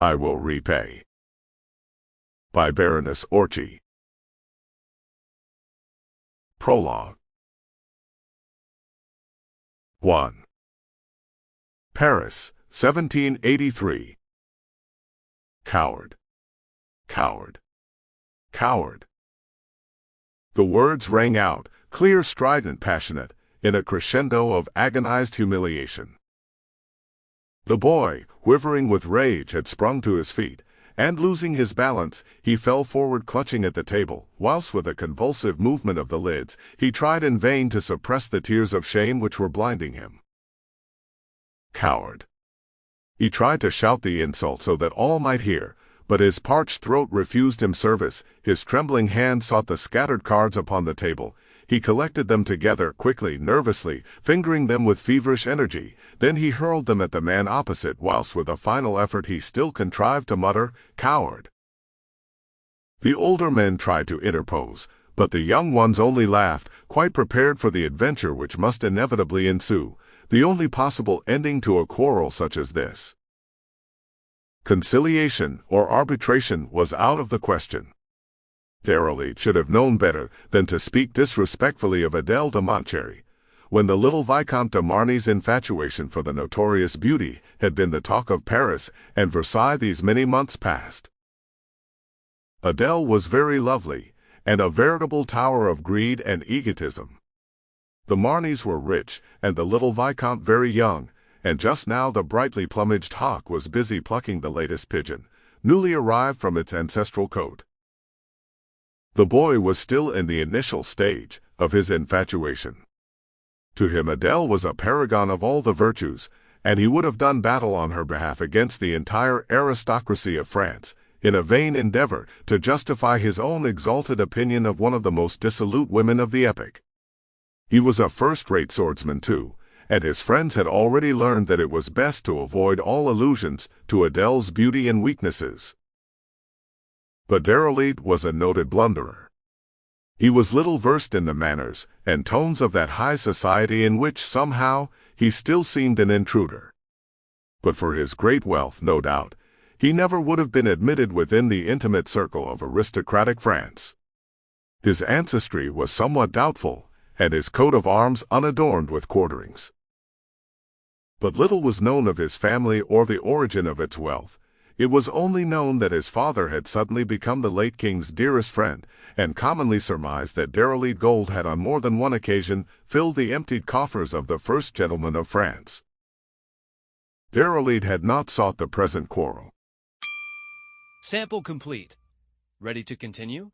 I will repay. By Baroness Orczy. Prologue. 1. Paris, 1783. Coward. Coward. Coward. The words rang out, clear, strident, passionate, in a crescendo of agonized humiliation. The boy, quivering with rage, had sprung to his feet, and losing his balance, he fell forward clutching at the table, whilst with a convulsive movement of the lids, he tried in vain to suppress the tears of shame which were blinding him. Coward. He tried to shout the insult so that all might hear, but his parched throat refused him service. His trembling hand sought the scattered cards upon the table. He collected them together quickly, nervously, fingering them with feverish energy. Then he hurled them at the man opposite, whilst with a final effort he still contrived to mutter, "Coward." The older men tried to interpose, but the young ones only laughed, quite prepared for the adventure which must inevitably ensue, the only possible ending to a quarrel such as this. Conciliation or arbitration was out of the question. Déroulède should have known better than to speak disrespectfully of Adèle de Montcherry, when the little Vicomte de Marny's infatuation for the notorious beauty had been the talk of Paris and Versailles these many months past. Adèle was very lovely, and a veritable tower of greed and egotism. The Marnys were rich, and the little Vicomte very young, and just now the brightly plumaged hawk was busy plucking the latest pigeon, newly arrived from its ancestral cote. The boy was still in the initial stage of his infatuation. To him Adèle was a paragon of all the virtues, and he would have done battle on her behalf against the entire aristocracy of France, in a vain endeavor to justify his own exalted opinion of one of the most dissolute women of the epoch. He was a first-rate swordsman too, and his friends had already learned that it was best to avoid all allusions to Adèle's beauty and weaknesses. But Déroulède was a noted blunderer. He was little versed in the manners and tones of that high society in which, somehow, he still seemed an intruder. But for his great wealth, no doubt, he never would have been admitted within the intimate circle of aristocratic France. His ancestry was somewhat doubtful, and his coat of arms unadorned with quarterings. But little was known of his family or the origin of its wealth. It was only known that his father had suddenly become the late king's dearest friend, and commonly surmised that Déroulède gold had on more than one occasion filled the emptied coffers of the first gentleman of France. Déroulède had not sought the present quarrel. Sample complete. Ready to continue?